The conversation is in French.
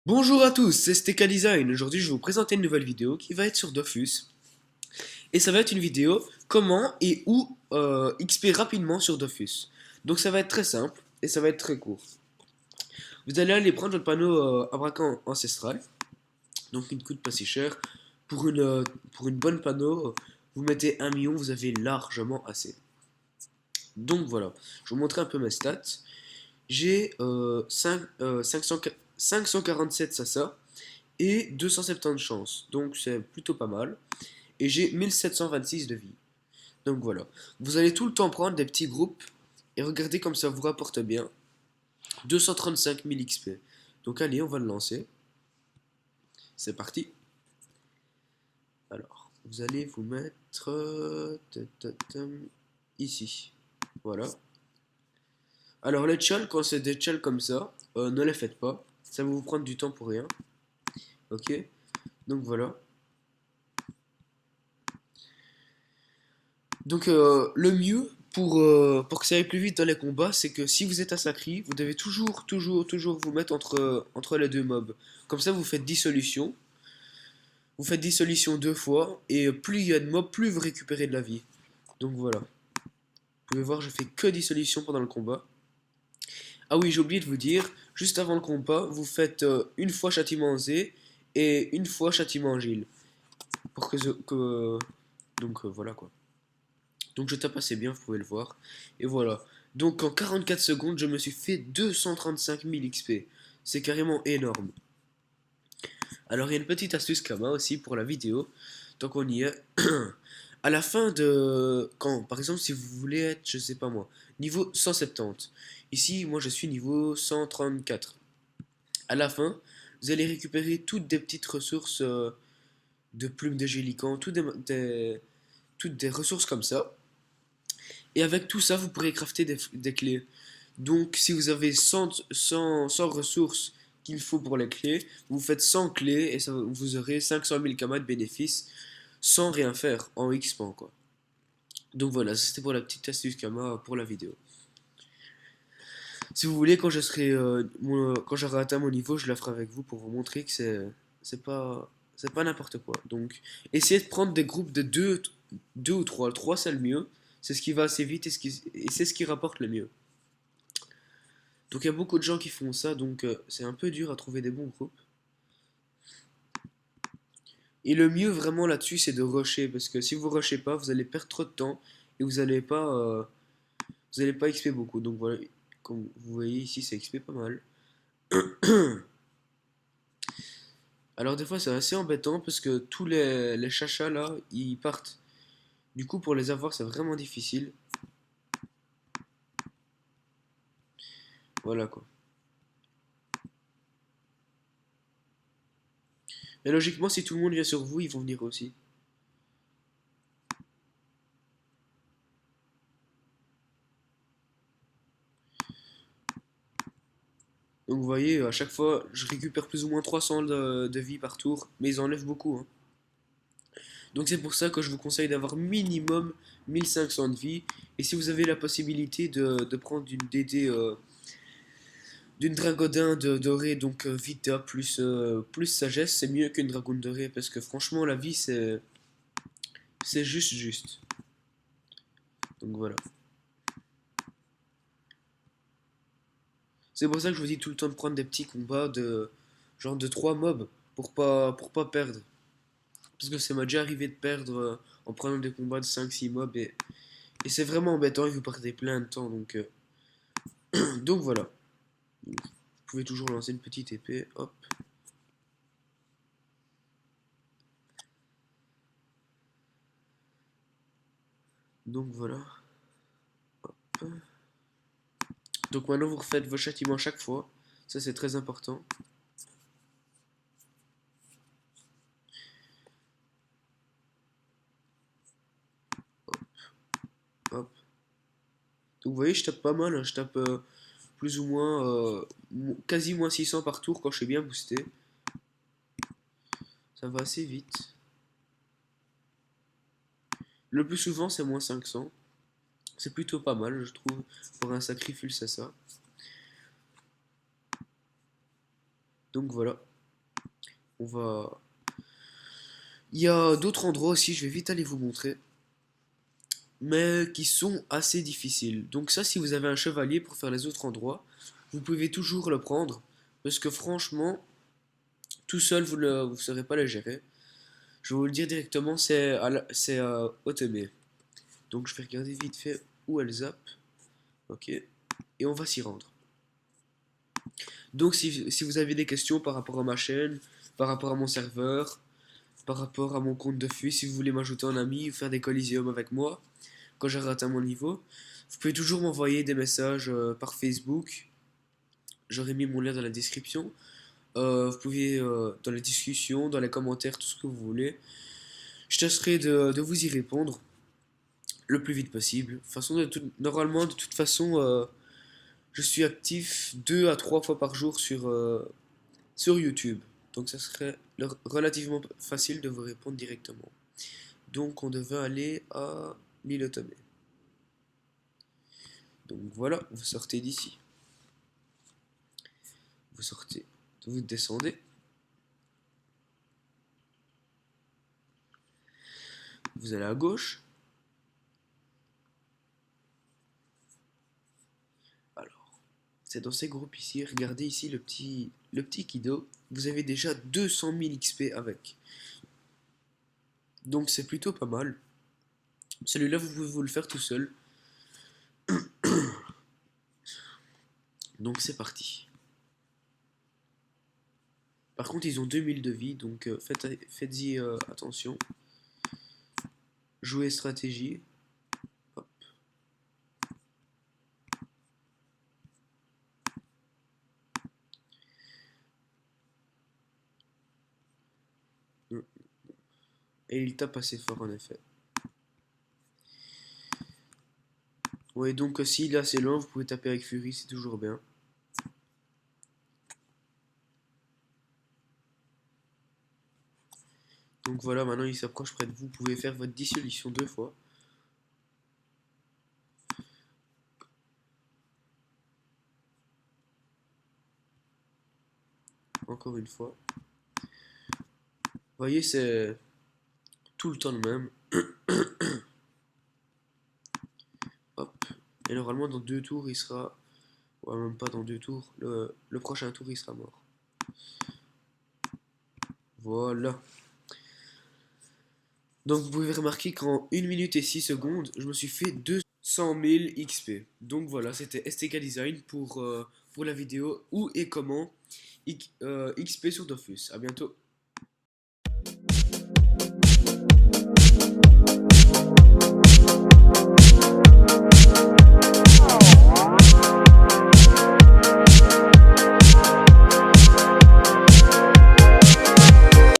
Bonjour à tous, c'est Steka Design. Aujourd'hui, je vais vous présenter une nouvelle vidéo qui va être sur Dofus. Et ça va être une vidéo comment et où XP rapidement sur Dofus. Donc ça va être très simple et ça va être très court. Vous allez aller prendre votre panneau Abracan ancestral. Donc il ne coûte pas si cher. Pour une bonne panneau, vous mettez 1 million, vous avez largement assez. Donc voilà, je vais vous montrer un peu mes stats. J'ai 547 Sasa et 270 de chance. Donc c'est plutôt pas mal. Et j'ai 1726 de vie. Donc voilà. Vous allez tout le temps prendre des petits groupes et regardez comme ça vous rapporte bien. 235 000 XP. Donc allez, on va le lancer. C'est parti. Alors, vous allez vous mettre ici. Voilà. Alors les tchals, quand c'est des tchals comme ça, ne les faites pas. Ça va vous prendre du temps pour rien. Ok. Donc voilà. Donc le mieux pour que ça aille plus vite dans les combats, c'est que si vous êtes à Sacri, vous devez toujours vous mettre entre les deux mobs. Comme ça, vous faites dissolution. Vous faites dissolution 2 fois, et plus il y a de mobs, plus vous récupérez de la vie. Donc voilà. Vous pouvez voir, je fais que dissolution pendant le combat. Ah oui, j'ai oublié de vous dire, juste avant le combat, vous faites une fois châtiment Z et une fois châtiment Gilles. Pour donc voilà quoi. Donc je tape assez bien, vous pouvez le voir. Et voilà. Donc en 44 secondes, je me suis fait 235 000 XP. C'est carrément énorme. Alors il y a une petite astuce Kama aussi pour la vidéo. Tant qu'on y est. À la fin de... Quand, par exemple, si vous voulez être, je sais pas moi, niveau 170. Ici, moi je suis niveau 134. À la fin, vous allez récupérer toutes des petites ressources de plumes de gélicans, toutes des ressources comme ça. Et avec tout ça, vous pourrez crafter des clés. Donc, si vous avez 100 ressources qu'il faut pour les clés, vous faites 100 clés et ça, vous aurez 500 000 kamas de bénéfices sans rien faire en XP, quoi. Donc voilà, c'était pour la petite astuce Kama pour la vidéo. Si vous voulez, quand j'aurai atteint mon niveau, je la ferai avec vous pour vous montrer que c'est pas n'importe quoi. Donc, essayez de prendre des groupes de deux ou trois. Le 3, c'est le mieux. C'est ce qui va assez vite et c'est ce qui rapporte le mieux. Donc il y a beaucoup de gens qui font ça, donc c'est un peu dur à trouver des bons groupes. Et le mieux vraiment là-dessus, c'est de rusher, parce que si vous rushez pas, vous allez perdre trop de temps et vous allez pas XP beaucoup. Donc voilà, comme vous voyez ici, c'est XP pas mal. Alors des fois, c'est assez embêtant parce que tous les chachas là, ils partent. Du coup, pour les avoir, c'est vraiment difficile. Voilà quoi. Et logiquement, si tout le monde vient sur vous, ils vont venir aussi. Donc vous voyez, à chaque fois, je récupère plus ou moins 300 de vie par tour, mais ils enlèvent beaucoup, hein. Donc c'est pour ça que je vous conseille d'avoir minimum 1500 de vie. Et si vous avez la possibilité de prendre une DD d'une dragodin dorée, donc Vita plus sagesse, c'est mieux qu'une dragonne dorée. Parce que franchement, la vie, c'est juste. Donc voilà. C'est pour ça que je vous dis tout le temps de prendre des petits combats de genre de 3 mobs pour pas perdre. Parce que ça m'a déjà arrivé de perdre en prenant des combats de 5-6 mobs et c'est vraiment embêtant et vous perdez plein de temps. Donc voilà. Vous pouvez toujours lancer une petite épée. Hop. Donc voilà. Hop. Donc maintenant vous refaites vos châtiments chaque fois. Ça c'est très important. Hop. Donc vous voyez je tape pas mal, hein. Je tape plus ou moins quasi moins 600 par tour quand je suis bien boosté. Ça va assez vite. Le plus souvent c'est moins 500. C'est plutôt pas mal je trouve pour un sacrifice à ça. Donc voilà. On va... Il y a d'autres endroits aussi, je vais vite aller vous montrer, mais qui sont assez difficiles. Donc ça, si vous avez un chevalier pour faire les autres endroits, vous pouvez toujours le prendre, parce que franchement, tout seul, vous ne saurez pas le gérer. Je vais vous le dire directement, c'est Otome. Donc je vais regarder vite fait où elle zappe. Ok. Et on va s'y rendre. Donc si vous avez des questions par rapport à ma chaîne, par rapport à mon serveur, par rapport à mon compte de fût, si vous voulez m'ajouter en ami ou faire des collisions avec moi, quand j'aurai atteint mon niveau, vous pouvez toujours m'envoyer des messages par Facebook. J'aurai mis mon lien dans la description. Vous pouvez, dans les discussions, dans les commentaires, tout ce que vous voulez. Je tâcherai de vous y répondre le plus vite possible. Normalement, de toute façon, je suis actif 2 à 3 fois par jour sur YouTube. Donc ça serait relativement facile de vous répondre directement. Donc on devait aller à l'île Otome. Donc voilà, vous sortez d'ici. Vous sortez, vous descendez. Vous allez à gauche. Alors, c'est dans ces groupes ici. Regardez ici le petit Kido. Vous avez déjà 200 000 XP avec. Donc c'est plutôt pas mal. Celui-là, vous pouvez vous le faire tout seul. Donc c'est parti. Par contre, ils ont 2000 de vie, donc faites-y attention. Jouez stratégie. Hop. Et il tape assez fort en effet. Ouais, donc s'il est assez loin, vous pouvez taper avec Fury, c'est toujours bien. Donc voilà, maintenant il s'approche près de vous. Vous pouvez faire votre dissolution 2 fois. Encore une fois. Vous voyez, c'est tout le temps le même. Hop. Et normalement, dans 2 tours, il sera... Ouais, même pas dans 2 tours. Le prochain tour, il sera mort. Voilà. Donc vous pouvez remarquer qu'en 1 minute et 6 secondes, je me suis fait 200 000 XP. Donc voilà, c'était STK Design pour la vidéo où et comment XP sur Dofus. A bientôt.